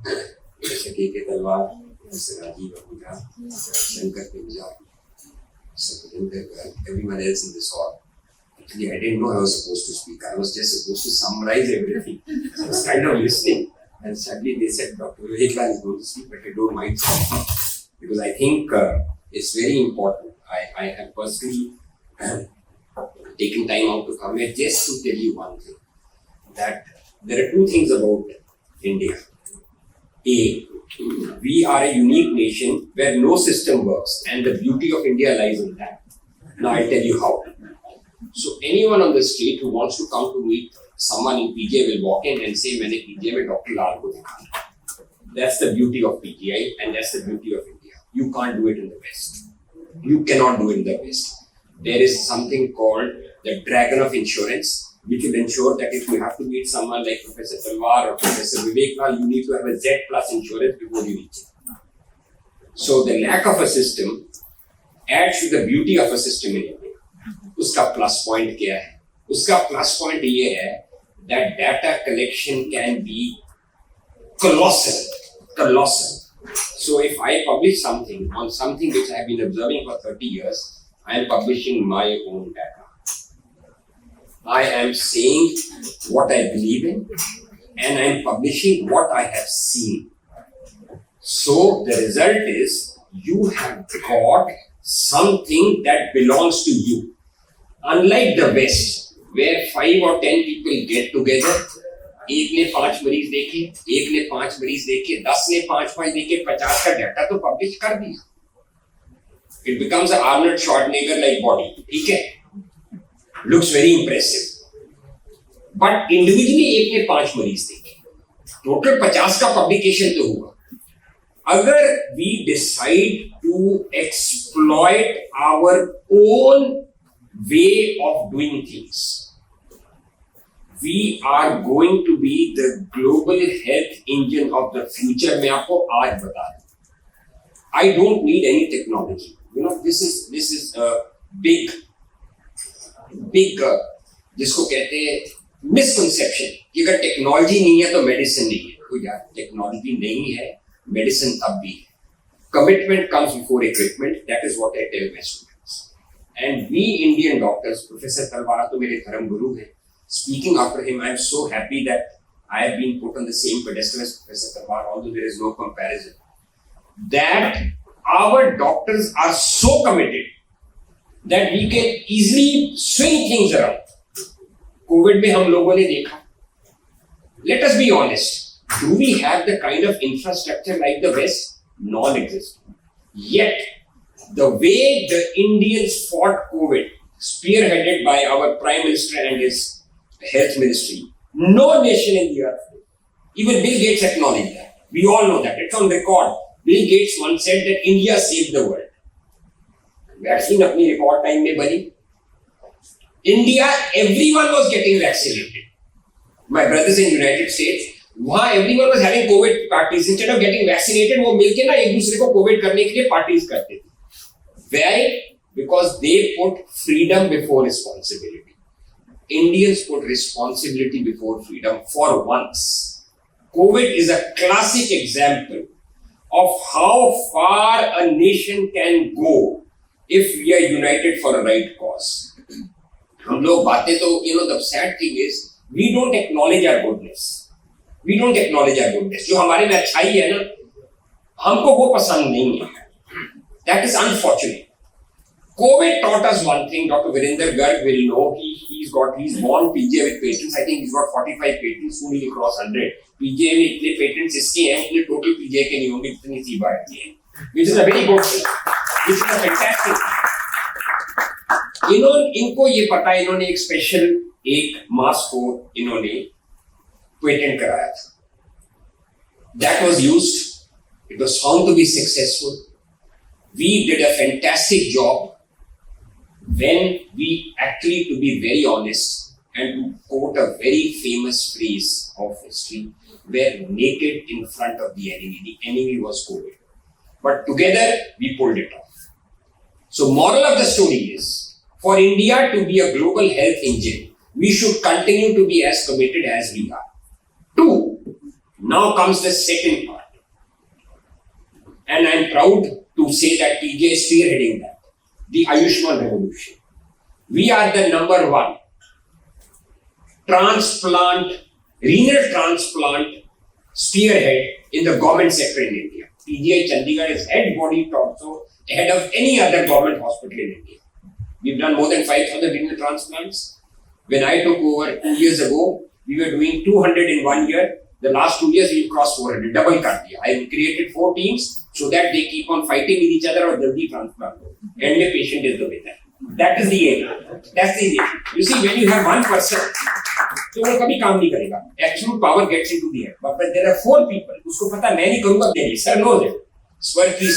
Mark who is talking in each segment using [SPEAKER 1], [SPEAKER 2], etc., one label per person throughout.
[SPEAKER 1] जैसे के तलवार, जैसे राजीव अहूजा, शंकर पिंजर, Satinder Garg, everyone else in this hall. Actually, I didn't know I was supposed to speak. I was just supposed to summarize everything. So I was kind of listening. And suddenly they said, Dr. Vivek Lal is going to speak, but I don't mind speaking. Because I think it's very important. I have personally taken time out to come here just to tell you one thing. That there are two things about India. A, we are a unique nation where no system works, and the beauty of India lies in that. Now I'll tell you how. So anyone on the street who wants to come to meet someone in PGI will walk in and say, "मैंने PGI में Dr. Lal को देखा." That's the beauty of PGI, and that's the beauty of India. You can't do it in the West. You cannot do it in the West. There is something called the dragon of insurance, which will ensure that if you have to meet someone like Professor Talwar or Professor Vivek Lal, you need to have a Z plus insurance before you reach it. So the lack of a system adds to the beauty of a system in India. उसका plus point क्या है? उसका plus point ये है that data collection can be colossal. So if I publish something on something which I have been observing for 30 years, I am publishing my own data. I am saying what I believe in, and I am publishing what I have seen. So the result is you have got something that belongs to you. Unlike the West, where 5 or 10 people get together, एक ने 5 मरीज देखे, एक ने 5 मरीज देखे, 10 ने 5 देखे, 50 का डाटा तो पब्लिश कर दिया. It becomes an Arnold Schwarzenegger like body. ठीक है? Looks very impressive. But individually एक ने 5 मरीज देखे. Total 50 का publication तो हुआ. अगर we decide to exploit our own way of doing things, we are going to be the global health engine of the future. मैं आपको आज बता दूं. I don't need any technology. You know, this is a big जिसको कहते हैं misconception कि अगर टेक्नोलॉजी नहीं है तो मेडिसिन नहीं है. तो यार टेक्नोलॉजी नहीं है, मेडिसिन तब भी है. Commitment comes before equipment. That is what I tell my students. And we Indian doctors, Professor Talwar तो मेरे धर्म गुरु हैं. Speaking after him, I am so happy that I have been put on the same pedestal as Professor Talwar, although there is no comparison. That our doctors are so committed that we can easily swing things around. COVID में हम लोगों ने देखा. Let us be honest. Do we have the kind of infrastructure like the West? Non-existent. Yet, the way the Indians fought COVID, spearheaded by our Prime Minister and his Health Ministry, no nation in the earth, even Bill Gates acknowledged that. We all know that. It's on record. Bill Gates once said that India saved the world. Vaccine अपनी record time में बनी. India, everyone was getting vaccinated. My brothers in United States, वहाँ everyone was having COVID parties. Instead of getting vaccinated, वो मिलके ना एक दूसरे को COVID करने के लिए parties करते थे. Why? Because they put freedom before responsibility. Indians put responsibility before freedom for once. COVID is a classic example of how far a nation can go if we are united for a right cause. हम लोग बातें तो, the sad thing is, we don't acknowledge our goodness. We don't acknowledge our goodness. जो हमारे में अच्छाई है ना, हमको वो पसंद नहीं है. That is unfortunate. COVID taught us one thing. Dr. Virender Garg will know. He's born PGI with patents. I think he's got 45 patents. Soon he'll cross 100. PGI में इतने patents इसके हैं, इतने total PGI के नहीं होंगे, इतनी सी बात है. Which is a very good thing. Which is a fantastic thing. इनको ये पता है, इन्होंने एक स्पेशल मास्क को इन्होंने पेटेंट कराया था. That was used. It was found to be successful. We did a fantastic job when we actually, to be very honest, and to quote a very famous phrase of history, were naked in front of the enemy. The enemy was COVID. But together, we pulled it off. So moral of the story is, for India to be a global health engine, we should continue to be as committed as we are. 2, Now comes the second part. And I'm proud to say that TJ is spearheading that. The Ayushman revolution. We are the number one renal transplant spearhead in the government sector in India. PGI Chandigarh is head body also ahead of any other government hospital in India. We've done more than 5,000 renal transplants. When I took over 2 years ago, we were doing 200 in 1 year. The last 2 years, we've crossed 400, double kar diya. I created 4 teams so that they keep on fighting with each other or jaldi transplant. And the patient is the winner. That is the aim. That's the aim. You see, when you have one person, तो वो कभी काम नहीं करेगा. Absolute power gets into the head. But there are 4 people. उसको पता मैं नहीं करूँगा देगी. Sir knows it.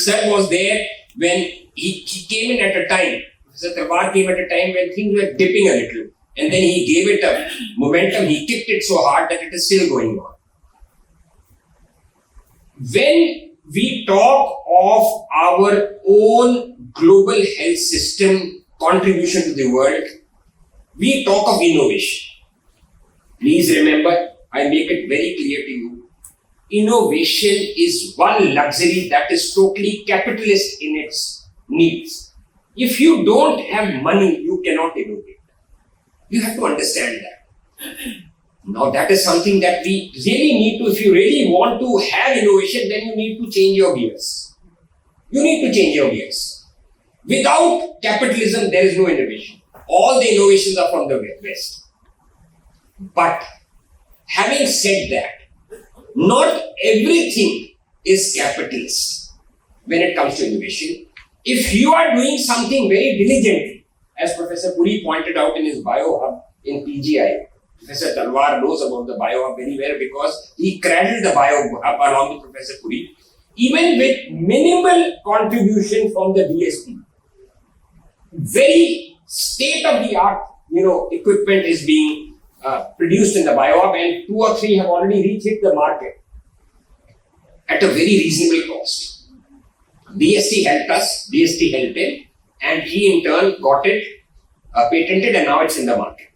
[SPEAKER 1] Sir was there when he came in at a time. Professor Talwar came at a time when things were dipping a little. And then he gave it a momentum. He kicked it so hard that it is still going on. When we talk of our own global health system contribution to the world, we talk of innovation. Please remember, I make it very clear to you, innovation is one luxury that is totally capitalist in its needs. If you don't have money, you cannot innovate. You have to understand that. Now that is something that we really need to, if you really want to have innovation, then you need to change your gears. You need to change your gears. Without capitalism, there is no innovation. All the innovations are from the West. But having said that, not everything is capitalist when it comes to innovation. If you are doing something very diligently, as Professor Puri pointed out in his biohub in PGI, Professor Talwar knows about the biohub very well because he cradled the biohub along with Professor Puri, even with minimal contribution from the DSP. Very state-of-the-art, equipment is being produced in the biohub, and 2 or 3 have already reached the market at a very reasonable cost. DST helped us, DST helped him, and he in turn got it patented, and now it's in the market.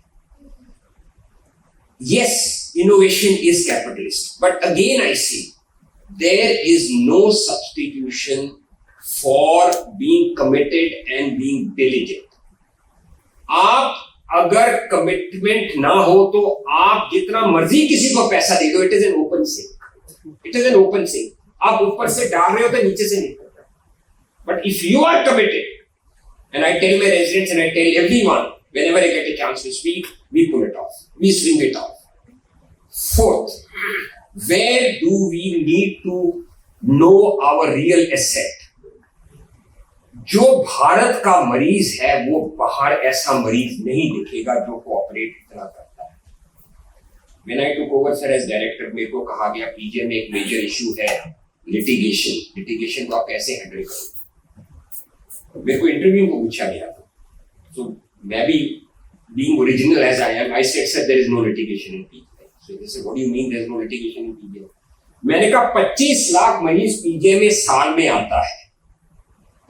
[SPEAKER 1] Yes, innovation is capitalist, but again I say, there is no substitution for being committed and being diligent. आप अगर commitment ना हो तो आप जितना मर्जी किसी को पैसा दे दो, it is an open sink. It is an open sink. आप ऊपर से डाल रहे हो तो नीचे से निकल रहा है. But if you are committed, and I tell my residents and I tell everyone whenever I get a chance to speak, we pull it off, we swing it off. Fourth, where do we need to know our real asset? जो भारत का मरीज है वो बाहर ऐसा मरीज नहीं दिखेगा जो कोऑपरेट इतना करता है. When I took over sir as director, मेरे को कहा गया पीजे में एक मेजर इशू है लिटिगेशन को आप कैसे हैंडल करोगे. मेरे को इंटरव्यू को पूछा गया था, तो मैं भी being original as I am, I said there is no litigation in PJ. So they said, what do you mean there is no litigation in PJ? मैंने कहा 25 लाख मरीज पीजे में साल में आता है.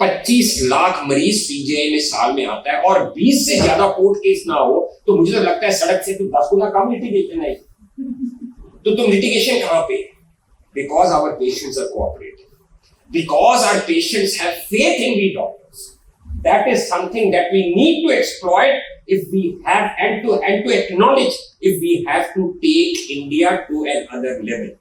[SPEAKER 1] 25 लाख मरीज पीजीआई में साल में आता है और 20 से ज्यादा कोर्ट केस ना हो तो मुझे तो लगता है सड़क से तो 10 गुना कम लिटिगेशन है. तो तुम लिटिगेशन कहां पे? Because our patients are cooperating. Because our patients have faith in we doctors. That is something that we need to exploit if we have and to acknowledge if we have to take India to another level.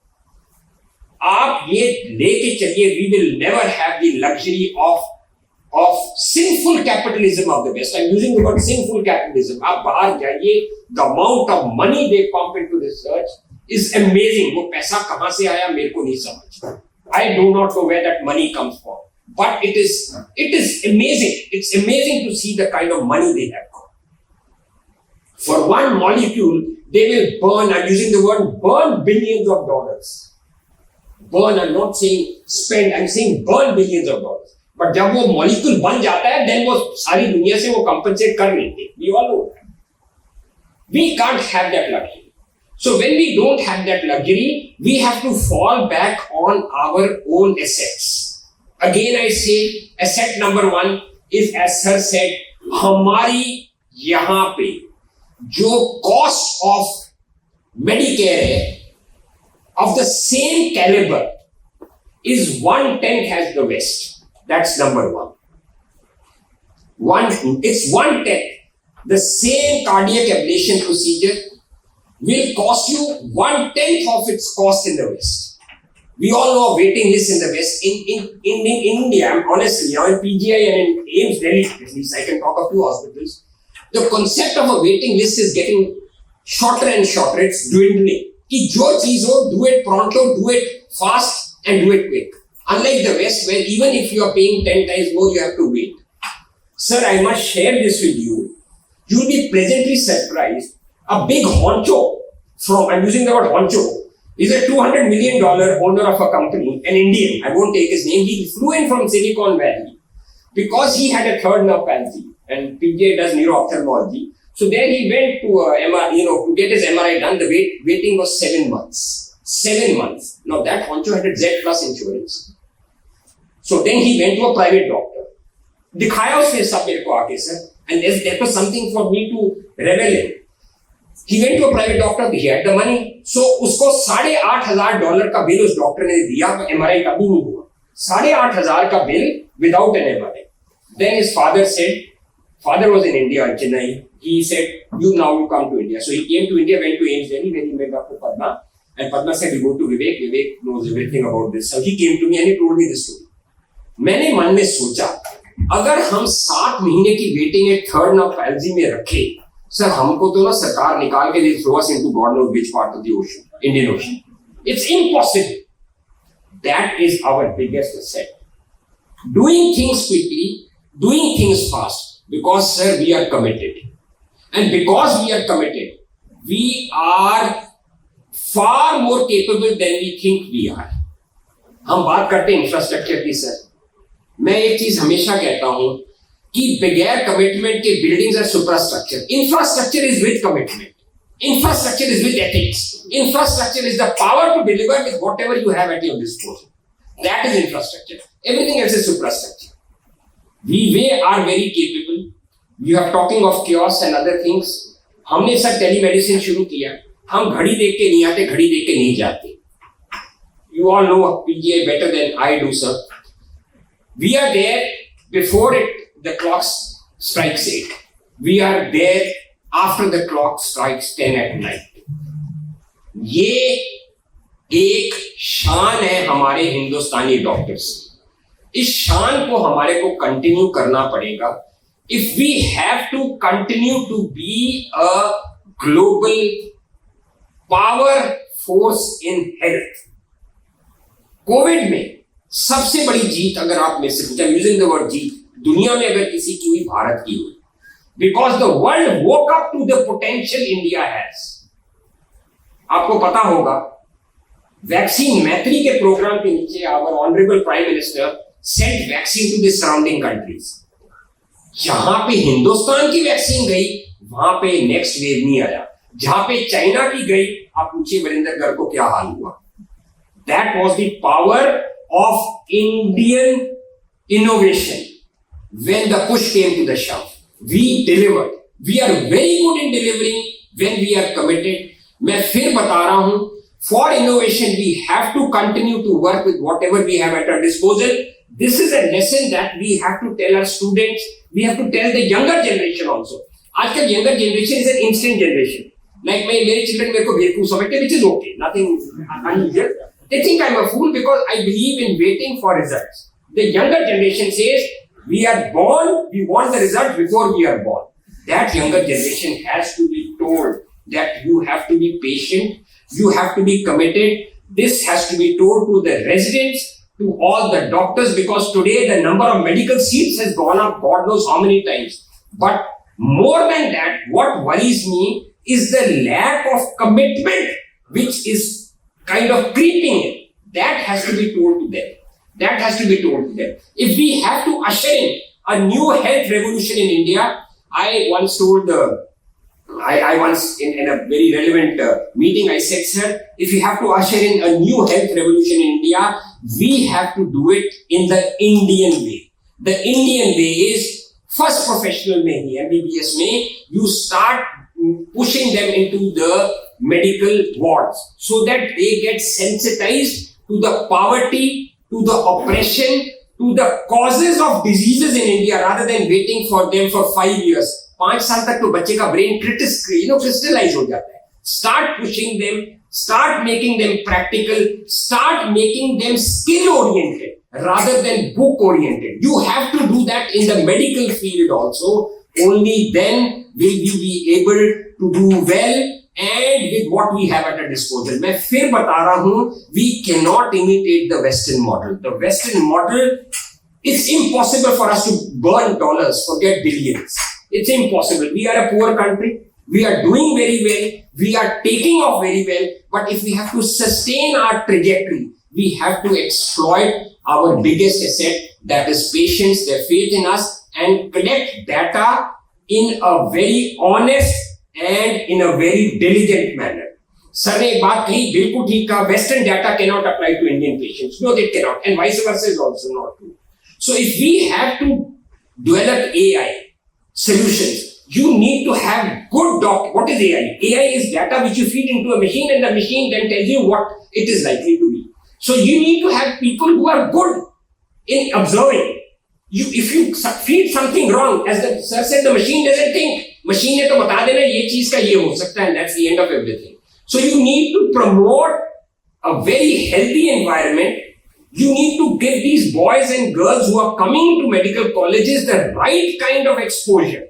[SPEAKER 1] आप ये लेके चलिए, we will never have the luxury of sinful capitalism of the West. I'm using the word sinful capitalism. आप बाहर जाइए, the amount of money they pump into research is amazing. वो पैसा कहां से आया मेरे को नहीं समझ. I do not know where that money comes from, but it is amazing. It's amazing to see the kind of money they have got. For one molecule, they will burn. I'm using the word burn billions of dollars. Burn, I'm not saying spend, I'm saying burn billions of dollars. But जब वो molecule बन जाता है, then वो सारी दुनिया से वो compensate कर लेते हैं. We all know that. We can't have that luxury. So when we don't have that luxury, we have to fall back on our own assets. Again I say, asset number 1 is, as sir said, हमारी यहाँ पे जो cost of Medicare है, of the same caliber is 1/10 as the West. That's number one. It's 1/10. The same cardiac ablation procedure will cost you 1/10 of its cost in the West. We all know waiting lists in the West. In India, honestly, in PGI and in AIIMS Delhi, at least I can talk of two hospitals, the concept of a waiting list is getting shorter and shorter. It's dwindling. कि जो चीज हो, do it pronto, do it fast, and do it quick. Unlike the West, where even if you are paying 10 times more, you have to wait. Sir, I must share this with you. You'll be pleasantly surprised. A big honcho I'm using the word honcho, is a $200 million owner of a company, an Indian. I won't take his name. He flew in from Silicon Valley because he had a third nerve palsy, and PJ does neuro-ophthalmology. So there he went to to get his MRI done. The waiting was 7 months. 7 months. Now that honcho had a Z plus insurance. So then he went to a private doctor. दिखाया उसने सब मेरे को आके sir, and there was something for me to revel in. He went to a private doctor. He had the money. So उसको $8,500 का bill उस doctor ने दिया, MRI का भी नहीं हुआ. $8,500 का bill without an MRI. Then his father said, father was in India, in Chennai. He said, you come to India. So he came to India, went to AIIMS Delhi, where he met Dr. Padma. And Padma said, we go to Vivek. Vivek knows everything about this. So he came to me and he told me this story. मैंने मन में सोचा, अगर हम 7 महीने की waiting एक third nerve palsy में रखे, सर हमको तो ना सरकार निकाल के throw us into God knows which part of the ocean, Indian Ocean. It's impossible. That is our biggest asset. Doing things quickly, doing things fast, because sir, we are committed. And because we are committed, we are far more capable than we think we are. हम बात करते हैं infrastructure की sir. मैं एक चीज हमेशा कहता हूं कि बगैर कमिटमेंट के buildings are superstructure. Infrastructure is with commitment. Infrastructure is with ethics. Infrastructure is the power to deliver with whatever you have at your disposal. That is infrastructure. Everything else is suprastructure. We are very capable. We are talking of chaos and other things. हमने sir telemedicine शुरू किया. हम घड़ी देख के नहीं आते, घड़ी देख के नहीं जाते. You all know PGI better than I do, sir. We are there before the clock strikes 8. We are there after the clock strikes 10 at night. ये एक शान है हमारे हिंदुस्तानी डॉक्टर्स. इस शान को हमारे को कंटिन्यू करना पड़ेगा. If we have to continue to be a global power force in health. Covid में सबसे बड़ी जीत अगर आप में से पूछा, यूजिंग द वर्ड जीत, दुनिया में अगर किसी की हुई, भारत की हुई. Because the world woke up to the potential India has. आपको पता होगा वैक्सीन मैत्री के प्रोग्राम के नीचे our honorable Prime Minister sent vaccine to the surrounding countries. जहां पे हिंदुस्तान की वैक्सीन गई वहां पे नेक्स्ट वेव नहीं आया. जहां पे चाइना की गई, आप पूछिए वरिंदर गर्ग को क्या हाल हुआ. That was the power of Indian innovation. When the push came to the shove, we delivered. We are very good in delivering when we are committed. मैं फिर बता रहा हूं, for innovation we have to continue to work with whatever we have at our disposal. This is a lesson that we have to tell our students. We have to tell the younger generation also. आजकल younger generation is an instant generation. Like मेरे children मेरे को बेवकूफ समझते, which is okay, nothing unusual. They think I'm a fool because I believe in waiting for results. The younger generation says, we are born, we want the result before we are born. That younger generation has to be told that you have to be patient, you have to be committed. This has to be told to the residents, to all the doctors, because today the number of medical seats has gone up God knows how many times. But more than that, what worries me is the lack of commitment which is kind of creeping in. That has to be told to them. That has to be told to them. If we have to usher in a new health revolution in India, I once told I once in a very relevant meeting, I said, sir, if we have to usher in a new health revolution in India, we have to do it in the Indian way. The Indian way is first professional mein, MBBS mein, you start pushing them into the medical wards so that they get sensitized to the poverty, to the oppression, to the causes of diseases in India rather than waiting for them for 5 years. 5 साल तक तो बच्चे का brain crystallize हो जाता है. Start pushing them, start making them practical, start making them skill oriented rather than book oriented. You have to do that in the medical field also. Only then will we be able to do well and with what we have at our disposal. मैं फिर बता रहा हूँ, we cannot imitate the Western model. The Western model, it's impossible for us to burn dollars, forget billions. It's impossible. We are a poor country. We are doing very well. We are taking off very well. But if we have to sustain our trajectory, we have to exploit our biggest asset, that is patients, their faith in us, and collect data in a very honest and in a very diligent manner. Sir ने एक बात कही बिल्कुल ठीक कहा, Western data cannot apply to Indian patients. No, they cannot, and vice versa is also not true. So if we have to develop AI solutions, you need to have good What is AI? AI is data which you feed into a machine, and the machine then tells you what it is likely to be. So you need to have people who are good in observing. If you feed something wrong, as the sir said, the machine doesn't think. Machine ने तो बता देना ये चीज का ये हो सकता है, and that's the end of everything. So you need to promote a very healthy environment. You need to give these boys and girls who are coming to medical colleges the right kind of exposure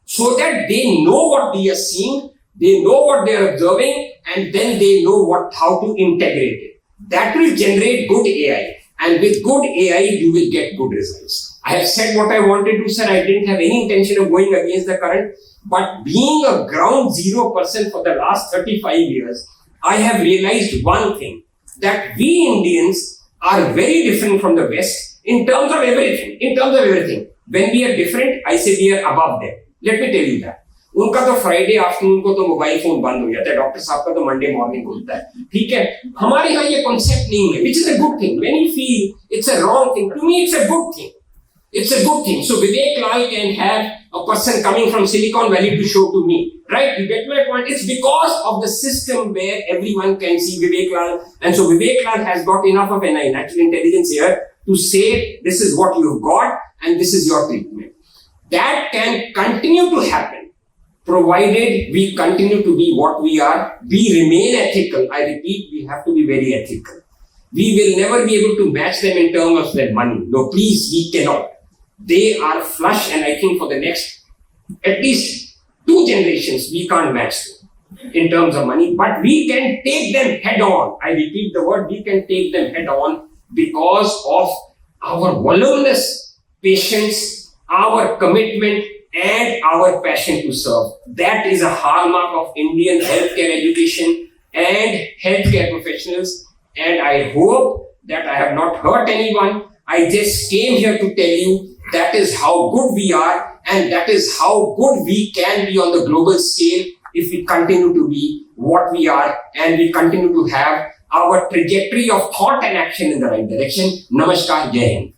[SPEAKER 1] so that they know what they are seeing, they know what they are observing, and then they know how to integrate it. That will generate good AI, and with good AI, you will get good results. I have said what I wanted to, sir. I didn't have any intention of going against the current, but being a ground zero person for the last 35 years, I have realized one thing, that we Indians are very different from the West in terms of everything. When we are different, I say we are above them. Let me tell you that. उनका तो Friday afternoon को तो mobile phone बंद हो जाता है, doctor साहब का तो मंडे मॉर्निंग खुलता है, ठीक है. हमारे यहाँ ये कॉन्सेप्ट नहीं है, which is a good thing. When you feel it's a wrong thing, to me it's a good thing. It's a good thing. So Vivek Lal can have a person coming from Silicon Valley to show to me, right? You get my point? It's because of the system where everyone can see Vivek Lal, and so Vivek Lal has got enough of an natural intelligence here to say this is what you've got and this is your treatment. That can continue to happen provided we continue to be what we are. We remain ethical. I repeat, we have to be very ethical. We will never be able to match them in terms of their money. No, please, we cannot. They are flush, and I think for the next at least 2 generations, we can't match them in terms of money, but we can take them head on. I repeat the word, we can take them head on because of our voluminous patience, our commitment, and our passion to serve. That is a hallmark of Indian healthcare education and healthcare professionals. And I hope that I have not hurt anyone. I just came here to tell you that is how good we are, and that is how good we can be on the global scale if we continue to be what we are and we continue to have our trajectory of thought and action in the right direction. Namaskar, Jai Hind.